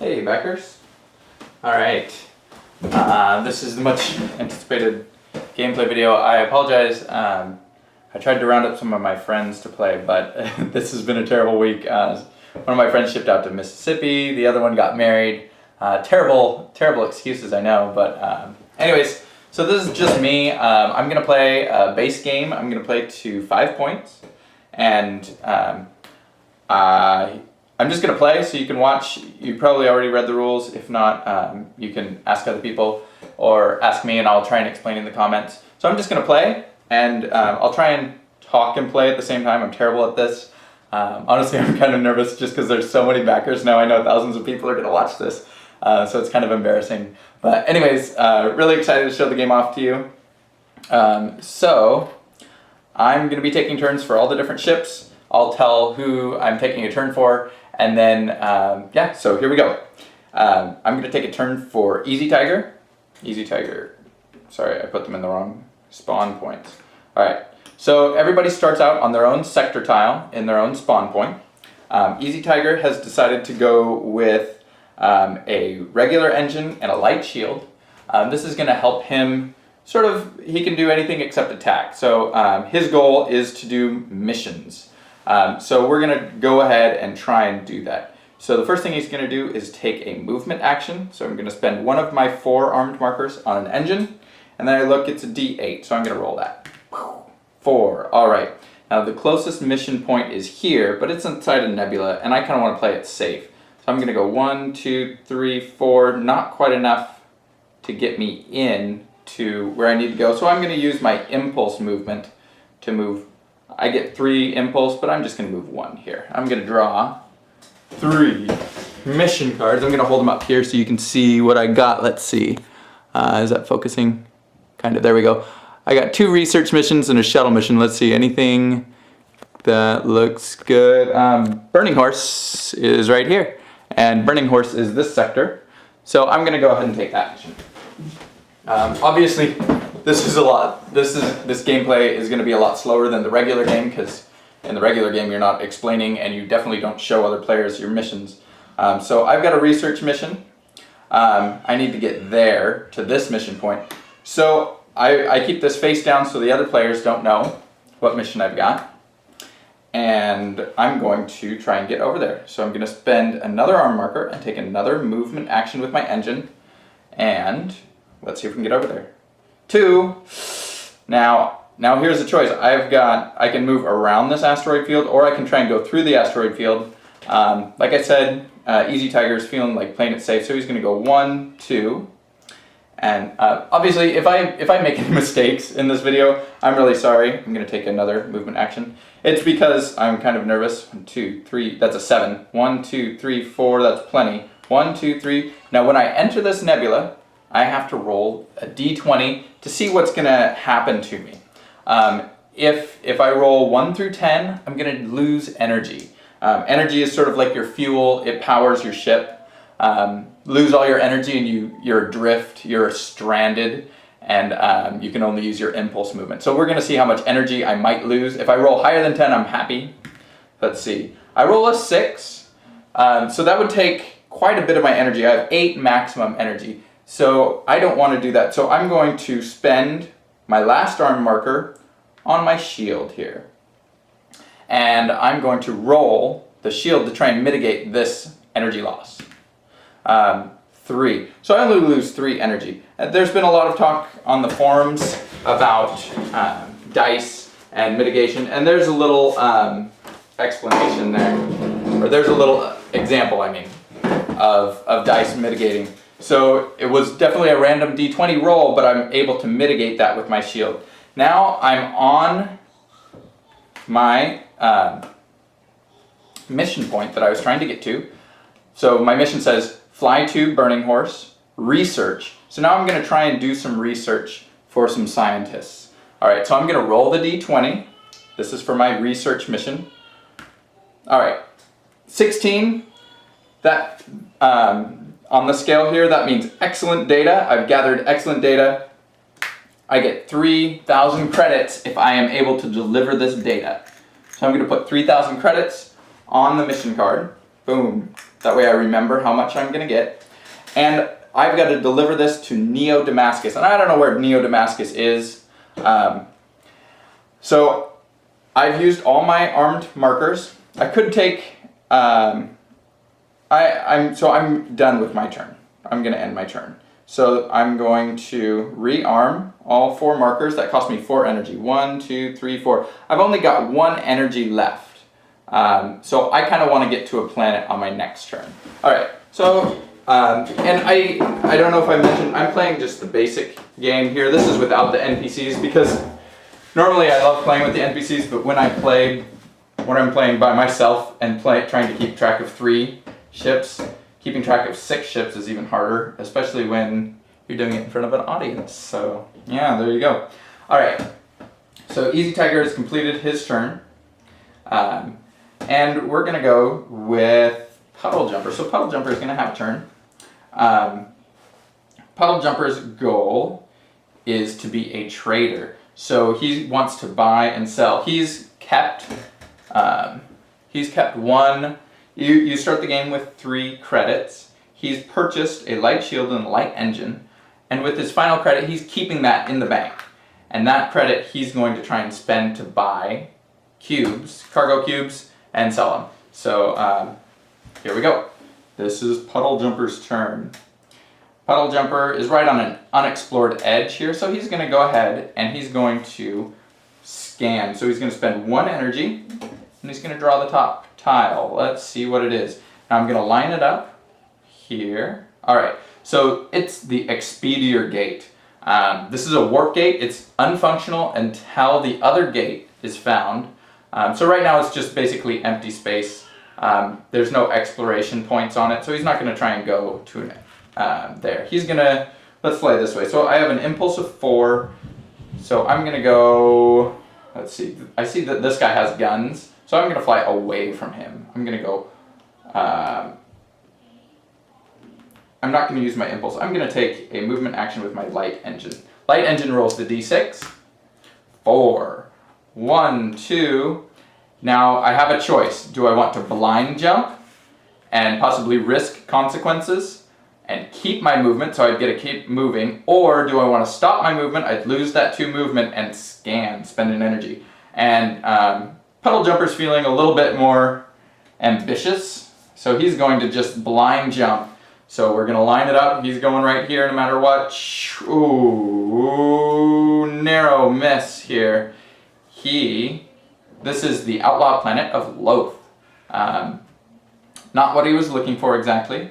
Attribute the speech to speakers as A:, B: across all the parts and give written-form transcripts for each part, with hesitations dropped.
A: Hey, backers. Alright, this is the much anticipated gameplay video. I apologize. I tried to round up some of my friends to play, but this has been a terrible week. One of my friends shipped out to Mississippi, the other one got married. Terrible excuses, I know, but anyways, so this is just me. I'm going to play a base game. I'm going to play to 5 points, and I'm just going to play so you can watch. You probably already read the rules. If not, you can ask other people or ask me and I'll try and explain in the comments. So I'm just going to play, and I'll try and talk and play at the same time. I'm terrible at this. Honestly, I'm kind of nervous just because there's so many backers now. I know thousands of people are going to watch this, so it's kind of embarrassing. But anyways, really excited to show the game off to you. So I'm going to be taking turns for all the different ships. I'll tell who I'm taking a turn for, and then, yeah, so here we go. I'm going to take a turn for Easy Tiger. Easy Tiger. Sorry, I put them in the wrong spawn points. Alright, so everybody starts out on their own sector tile in their own spawn point. Easy Tiger has decided to go with a regular engine and a light shield. This is going to help him sort of, he can do anything except attack. So his goal is to do missions. So we're going to go ahead and try and do that. So the first thing he's going to do is take a movement action. So I'm going to spend one of my 4 armed markers on an engine, and then I look, it's a D8, so I'm going to roll that. 4, alright. Now the closest mission point is here, but it's inside a nebula, and I kind of want to play it safe. So I'm going to go 1, 2, 3, 4, not quite enough to get me in to where I need to go. So I'm going to use my impulse movement to move. I get 3 impulse, but I'm just going to move 1 here. I'm going to draw 3 mission cards. I'm going to hold them up here so you can see what I got. Let's see. Is that focusing? Kind of. There we go. I got 2 research missions and a shuttle mission. Let's see. Anything that looks good? Burning Horse is right here. And Burning Horse is this sector. So I'm going to go ahead and take that mission. Obviously, this gameplay is going to be a lot slower than the regular game, because in the regular game you're not explaining and you definitely don't show other players your missions. So I've got a research mission. I need to get there to this mission point. So I keep this face down so the other players don't know what mission I've got. And I'm going to try and get over there. So I'm going to spend another arm marker and take another movement action with my engine. And let's see if we can get over there. 2. Now here's the choice. I can move around this asteroid field, or I can try and go through the asteroid field. Like I said, Easy Tiger is feeling like playing it safe, so he's going to go 1, 2. And obviously, if I make any mistakes in this video, I'm really sorry. I'm going to take another movement action. It's because I'm kind of nervous. 1, 2, 3. That's a 7. 1, 2, 3, 4. That's plenty. 1, 2, 3. Now, when I enter this nebula, I have to roll a d20 to see what's going to happen to me. If I roll 1 through 10, I'm going to lose energy. Energy is sort of like your fuel. It powers your ship. Lose all your energy and you're adrift, you're stranded, and you can only use your impulse movement. So we're going to see how much energy I might lose. If I roll higher than 10, I'm happy. Let's see. I roll a 6, so that would take quite a bit of my energy. I have 8 maximum energy. So I don't want to do that. So I'm going to spend my last arm marker on my shield here. And I'm going to roll the shield to try and mitigate this energy loss. 3. So I only lose 3 energy. There's been a lot of talk on the forums about dice and mitigation. And there's a little explanation there. Or there's a little example, I mean, of dice mitigating. So it was definitely a random d20 roll, but I'm able to mitigate that with my shield. Now I'm on my mission point that I was trying to get to. So my mission says fly to Burning Horse, research. So now I'm going to try and do some research for some scientists. Alright, so I'm going to roll the d20. This is for my research mission. Alright, 16. That on the scale here, that means excellent data. I've gathered excellent data. I get 3,000 credits if I am able to deliver this data. So I'm going to put 3,000 credits on the mission card. Boom. That way I remember how much I'm gonna get. And I've got to deliver this to Neo Damascus. And I don't know where Neo Damascus is. So I've used all my armed markers. I could take, I'm done with my turn. I'm gonna end my turn. So I'm going to rearm all 4 markers. That cost me 4 energy. 1, 2, 3, 4. I've only got 1 energy left. So I kind of want to get to a planet on my next turn. All right, so, and I don't know if I mentioned, I'm playing just the basic game here. This is without the NPCs because normally I love playing with the NPCs, but when I'm playing by myself and trying to keep track of 3 ships, keeping track of 6 ships is even harder, especially when you're doing it in front of an audience. So yeah, there you go. All right, so Easy Tiger has completed his turn. And we're going to go with Puddle Jumper. So Puddle Jumper is going to have a turn. Puddle Jumper's goal is to be a trader. So he wants to buy and sell. He's kept 1. You start the game with 3 credits. He's purchased a light shield and a light engine. And with his final credit, he's keeping that in the bank. And that credit he's going to try and spend to buy cubes, cargo cubes, and sell them. So here we go. This is Puddle Jumper's turn. Puddle Jumper is right on an unexplored edge here, so he's going to go ahead and he's going to scan. So he's going to spend 1 energy, and he's going to draw the top tile. Let's see what it is. Now I'm going to line it up here. All right, so it's the Expeditor Gate. This is a warp gate. It's unfunctional until the other gate is found. So right now it's just basically empty space. There's no exploration points on it, so he's not going to try and go to there. He's going to, let's play this way. So I have an impulse of 4, so I'm going to go, let's see, I see that this guy has guns, so I'm going to fly away from him. I'm going to go, I'm not going to use my impulse. I'm going to take a movement action with my light engine. Light engine rolls the d6, 4, 1, 2. Now I have a choice. Do I want to blind jump and possibly risk consequences and keep my movement so I'd get to keep moving, or do I want to stop my movement, I'd lose that 2 movement and scan, spend an energy. And Puddle Jumper's feeling a little bit more ambitious, so he's going to just blind jump. So we're going to line it up. He's going right here no matter what. Ooh, narrow miss here. This is the outlaw planet of Loth. Not what he was looking for exactly.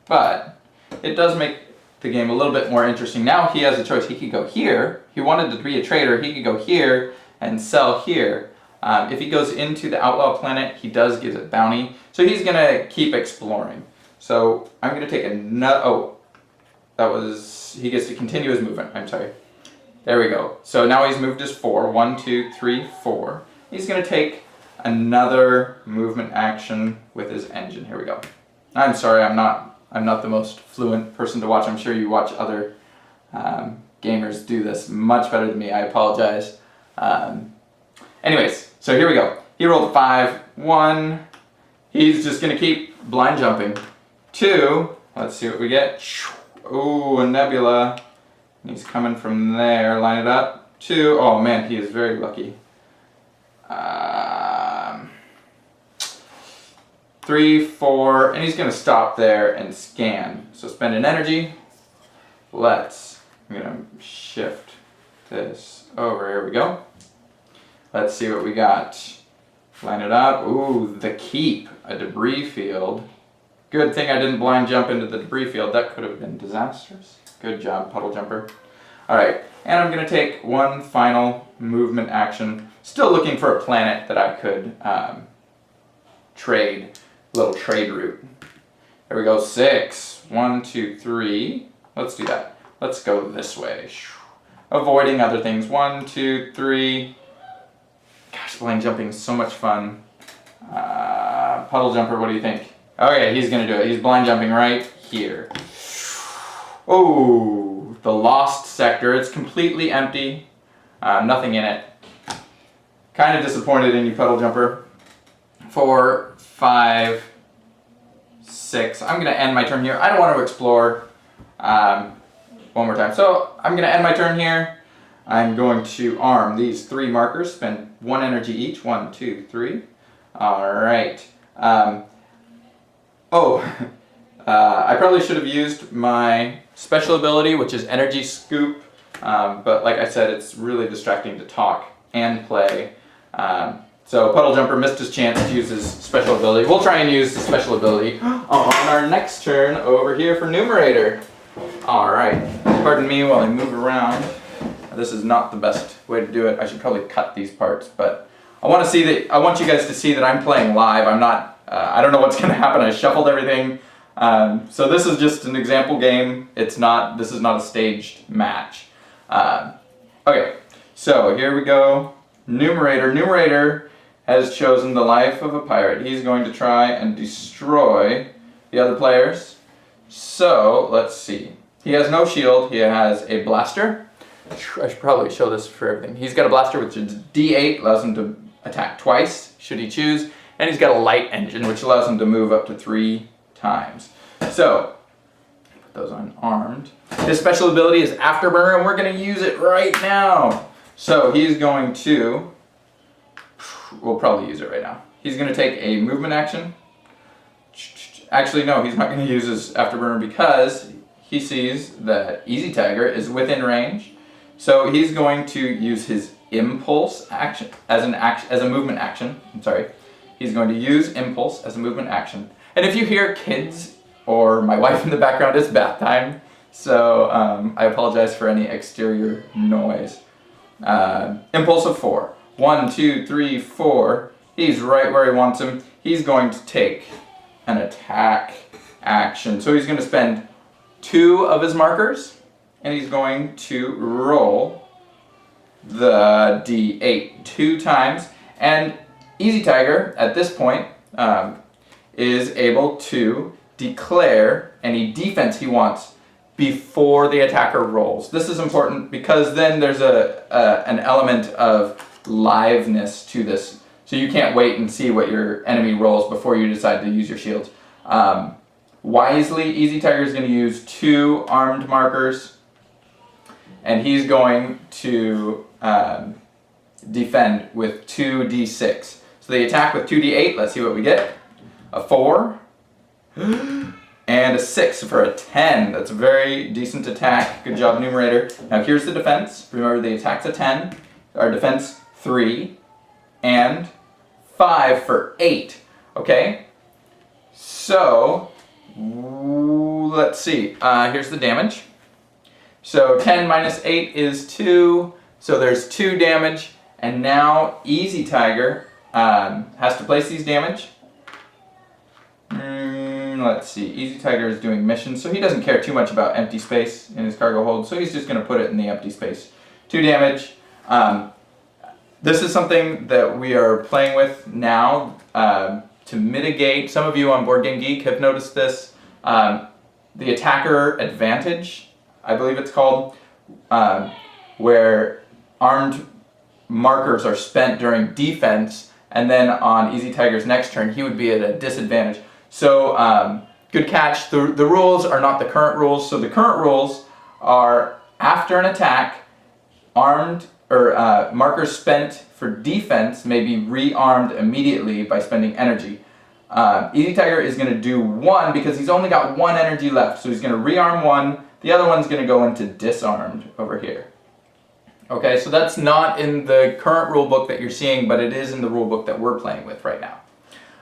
A: But it does make the game a little bit more interesting. Now he has a choice. He could go here. He wanted to be a trader. He could go here and sell here. If he goes into the outlaw planet, he does get a bounty. So he's going to keep exploring. So I'm going to take another... he gets to continue his movement. I'm sorry. There we go. So now he's moved his 4. 1, 2, 3, 4. He's going to take another movement action with his engine. Here we go. I'm sorry, I'm not the most fluent person to watch. I'm sure you watch other gamers do this much better than me. I apologize. Anyways, so here we go. He rolled 5. 1. He's just going to keep blind jumping. 2. Let's see what we get. Ooh, a nebula. He's coming from there. Line it up. 2. Oh man, he is very lucky. 3, 4, and he's going to stop there and scan. So spend an energy. I'm going to shift this over. Here we go. Let's see what we got. Line it up. Ooh, the keep, a debris field. Good thing I didn't blind jump into the debris field. That could have been disastrous. Good job, Puddle Jumper. All right, and I'm going to take one final movement action. Still looking for a planet that I could trade, a little trade route. There we go, 6. 1, 2, 3. Let's do that. Let's go this way. Avoiding other things. 1, 2, 3. Gosh, blind jumping is so much fun. Puddle Jumper, what do you think? Oh yeah, he's going to do it. He's blind jumping right here. Oh, the lost sector. It's completely empty. Nothing in it. Kind of disappointed in you, Puddle Jumper. 4, 5, 6. I'm going to end my turn here. I don't want to explore one more time. So I'm going to end my turn here. I'm going to arm these 3 markers, spend 1 energy each. 1, 2, 3. All right. I probably should have used my special ability, which is Energy Scoop. But like I said, it's really distracting to talk and play. So Puddle Jumper missed his chance to use his special ability. We'll try and use the special ability on our next turn over here for Numerator. All right. Pardon me while I move around. This is not the best way to do it. I should probably cut these parts, but I want you guys to see that I'm playing live. I'm not. I don't know what's going to happen. I shuffled everything. So this is just an example game. This is not a staged match. Okay, so here we go. Numerator. Numerator has chosen the life of a pirate. He's going to try and destroy the other players. So let's see. He has no shield. He has a blaster. I should probably show this for everything. He's got a blaster which is D8, allows him to attack twice should he choose. And he's got a light engine which allows him to move up to 3 times. So put those on armed. His special ability is Afterburner, and we're going to use it right now. So he's going to, we'll probably use it right now. He's going to take a movement action. Actually, no, he's not going to use his Afterburner because he sees that Easy Tiger is within range. So he's going to use his Impulse action as a movement action. I'm sorry. He's going to use Impulse as a movement action. And if you hear kids or my wife in the background, it's bath time. So I apologize for any exterior noise. Impulse of 4. 1, 2, 3, 4. He's right where he wants him. He's going to take an attack action. So he's going to spend 2 of his markers, and he's going to roll the D8 2 times. And Easy Tiger, at this point, is able to declare any defense he wants before the attacker rolls. This is important because then there's an element of liveness to this. So you can't wait and see what your enemy rolls before you decide to use your shields. Wisely, Easy Tiger is going to use 2 armed markers, and he's going to defend with 2d6. So they attack with 2d8. Let's see what we get. A 4 and a 6 for a 10. That's a very decent attack. Good job, Numerator. Now here's the defense. Remember, the attack's a 10. Our defense 3 and 5 for 8. Okay. So let's see. Here's the damage. So 10 minus 8 is 2. So there's 2 damage. And now Easy Tiger has to place these damage. Let's see. Easy Tiger is doing missions, so he doesn't care too much about empty space in his cargo hold. So he's just going to put it in the empty space. 2 damage. This is something that we are playing with now to mitigate. Some of you on Board Game Geek have noticed this. The attacker advantage, I believe it's called, where armed markers are spent during defense, and then on Easy Tiger's next turn, he would be at a disadvantage. So, good catch. The rules are not the current rules. So the current rules are after an attack, armed or markers spent for defense may be rearmed immediately by spending energy. Easy Tiger is going to do 1 because he's only got 1 energy left. So he's going to rearm 1. The other one's going to go into disarmed over here. Okay, so that's not in the current rule book that you're seeing, but it is in the rule book that we're playing with right now.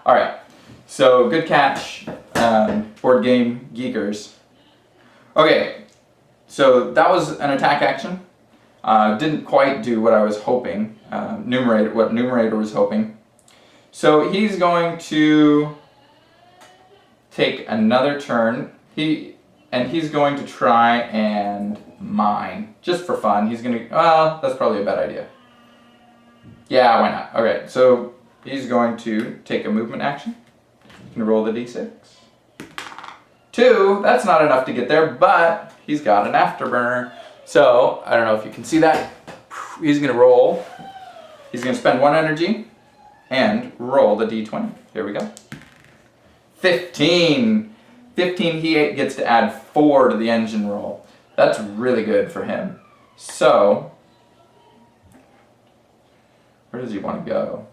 A: All right, so good catch, Board Game Geekers. Okay, so that was an attack action. Didn't quite do what I was hoping, what Numerator was hoping. So he's going to take another turn. He's going to try and mine, just for fun. He's going to, well, that's probably a bad idea. Yeah, why not? Okay, so he's going to take a movement action. He's going to roll the d6. 2, that's not enough to get there, but he's got an Afterburner. So, I don't know if you can see that. He's going to roll. He's going to spend 1 energy and roll the d20. here we go. 15. 15, he gets to add 4 to the engine roll. That's really good for him. So, where does he want to go?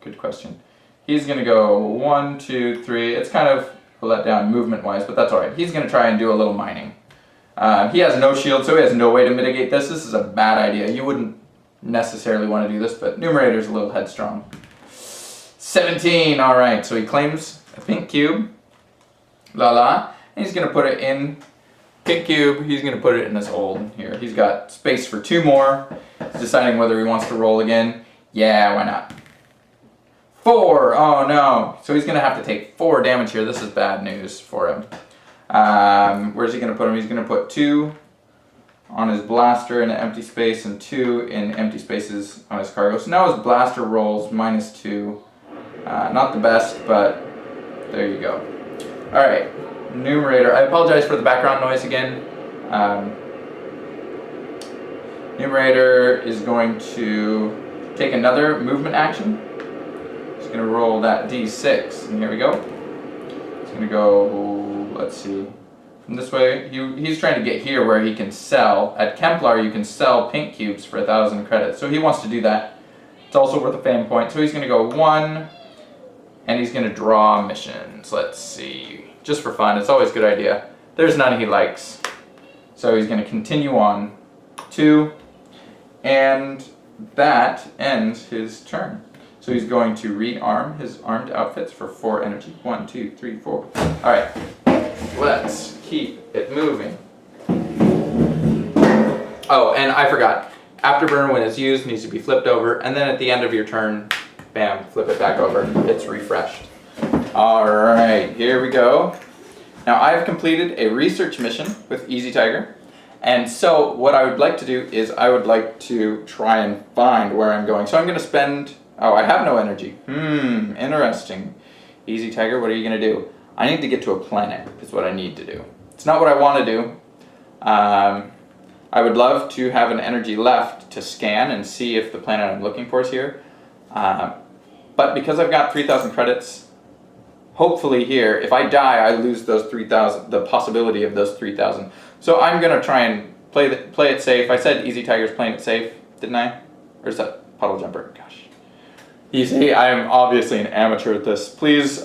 A: Good question. He's going to go 1, 2, 3. It's kind of a letdown movement-wise, but that's all right. He's going to try and do a little mining. He has no shield, so he has no way to mitigate this. This is a bad idea. You wouldn't necessarily want to do this, but Numerator's a little headstrong. 17, all right. So he claims a pink cube. La la. And he's going to put it in pink cube. He's going to put it in this hole here. He's got space for 2 more. He's deciding whether he wants to roll again. Yeah, why not? 4. Oh no. So he's going to have to take 4 damage here. This is bad news for him. Where's he going to put him? He's going to put 2 on his blaster in an empty space and 2 in empty spaces on his cargo. So now his blaster rolls -2. Not the best, but there you go. Alright, Numerator. I apologize for the background noise again. Numerator is going to take another movement action. He's going to roll that d6, and here we go. He's going to go, let's see, from this way. He's trying to get here where he can sell. At Kemplar, you can sell pink cubes for 1,000 credits, so he wants to do that. It's also worth a fame point, so he's going to go 1, and he's going to draw missions. Let's see, just for fun. It's always a good idea. There's none he likes. So he's going to continue on 2, and that ends his turn. So he's going to rearm his armed outfits for 4 energy. 1, 2, 3, 4. Alright, let's keep it moving. Oh, and I forgot. Afterburner, when it's used, needs to be flipped over, and then at the end of your turn, bam, flip it back over. It's refreshed. Alright, here we go. Now I've completed a research mission with Easy Tiger, and so what I would like to do is I would like to try and find where I'm going. So I'm going to spend, oh, I have no energy. Interesting. Easy Tiger, what are you going to do? I need to get to a planet, is what I need to do. It's not what I want to do. I would love to have an energy left to scan and see if the planet I'm looking for is here. But because I've got 3,000 credits, hopefully here, if I die, I lose those 3,000, the possibility of those 3,000. So I'm going to try and play it safe. I said Easy Tiger's playing it safe, didn't I? Or is that Puddle Jumper? Gosh. Easy, I am obviously an amateur at this. Please,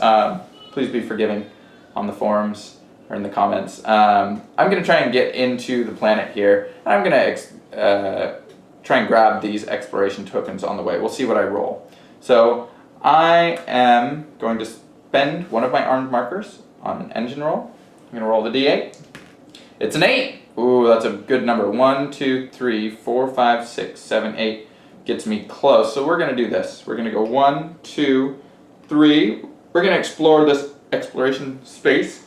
A: please be forgiving on the forums or in the comments. I'm going to try and get into the planet here. And I'm going to try and grab these exploration tokens on the way. We'll see what I roll. So I am going to spend one of my armed markers on an engine roll. I'm going to roll the d8. It's an 8. Ooh, that's a good number. 1, 2, 3, 4, 5, 6, 7, 8. Gets me close. So we're going to do this. We're going to go 1, 2, 3. We're going to explore this exploration space.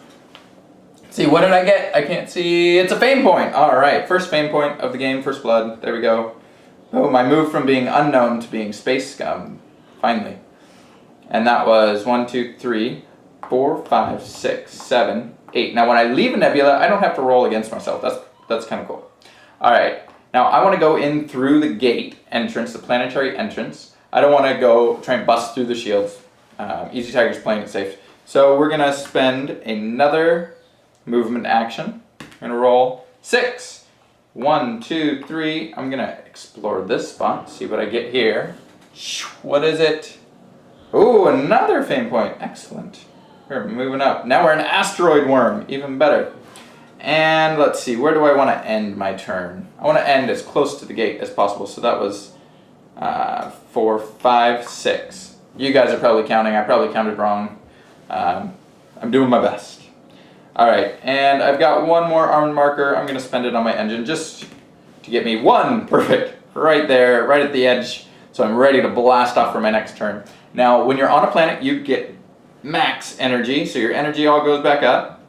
A: See, what did I get? I can't see. It's a fame point. All right, first fame point of the game, first blood. There we go. Oh, my move from being unknown to being space scum. Finally. And that was 1, 2, 3, 4, 5, 6, 7, 8. Now when I leave a nebula, I don't have to roll against myself. That's kind of cool. All right. Now I want to go in through the gate entrance, the planetary entrance. I don't want to go try and bust through the shields. Easy Tiger's playing it safe. So we're going to spend another movement action. I'm going to roll 6. 1, 2, 3. I'm going to explore this spot, see what I get here. What is it? Ooh, another fame point. Excellent. We're moving up. Now we're an asteroid worm. Even better. And let's see, where do I want to end my turn? I want to end as close to the gate as possible. So that was 4, 5, 6. You guys are probably counting. I probably counted wrong. I'm doing my best. All right, and I've got one more armed marker. I'm going to spend it on my engine just to get me 1 perfect right there, right at the edge. So I'm ready to blast off for my next turn. Now, when you're on a planet, you get max energy. So your energy all goes back up.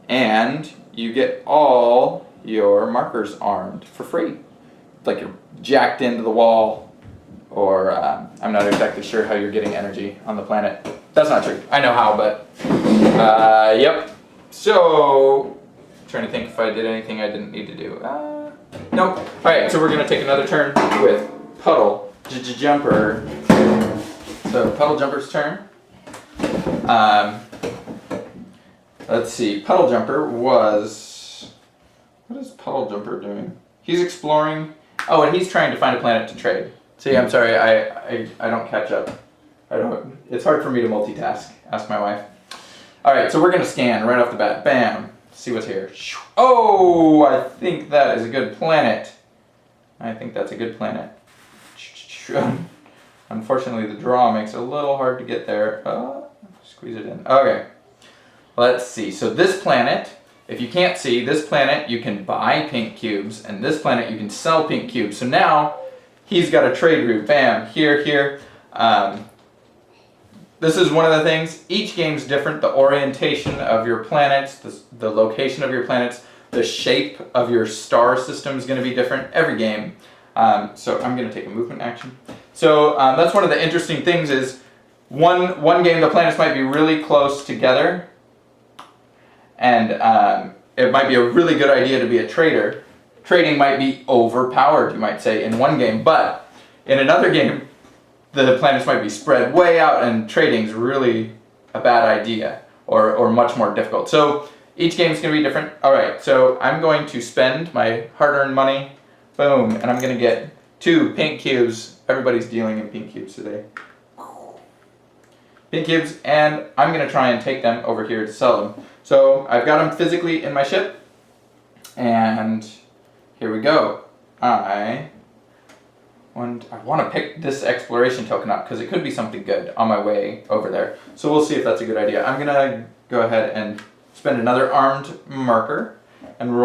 A: And you get all your markers armed for free. It's like you're jacked into the wall. Or I'm not exactly sure how you're getting energy on the planet. That's not true. I know how, but yep. So, trying to think if I did anything I didn't need to do. Nope. All right, so we're gonna take another turn with Puddle Jumper. So Puddle Jumper's turn. Let's see. Puddle Jumper was... What is Puddle Jumper doing? He's exploring. Oh, and he's trying to find a planet to trade. See, I'm sorry, I don't catch up. It's hard for me to multitask. Ask my wife. All right, so we're gonna scan right off the bat. Bam. See what's here. Oh, I think that is a good planet. I think that's a good planet. Unfortunately, the draw makes it a little hard to get there. Squeeze it in. Okay. Let's see. So this planet, if you can't see, this planet you can buy pink cubes, and this planet you can sell pink cubes. So now he's got a trade route. Bam. Here. This is one of the things. Each game's different. The orientation of your planets, the location of your planets, the shape of your star system is going to be different every game. So I'm going to take a movement action. So that's one of the interesting things is one game the planets might be really close together, and it might be a really good idea to be a trader. Trading might be overpowered, you might say, in one game, but in another game, the planets might be spread way out and trading's really a bad idea or much more difficult. So each game's going to be different. All right, so I'm going to spend my hard-earned money, boom, and I'm going to get 2 pink cubes. Everybody's dealing in pink cubes today. Pink cubes, and I'm going to try and take them over here to sell them. So I've got them physically in my ship, and here we go. I want to pick this exploration token up because it could be something good on my way over there. So we'll see if that's a good idea. I'm going to go ahead and spend another armed marker and roll.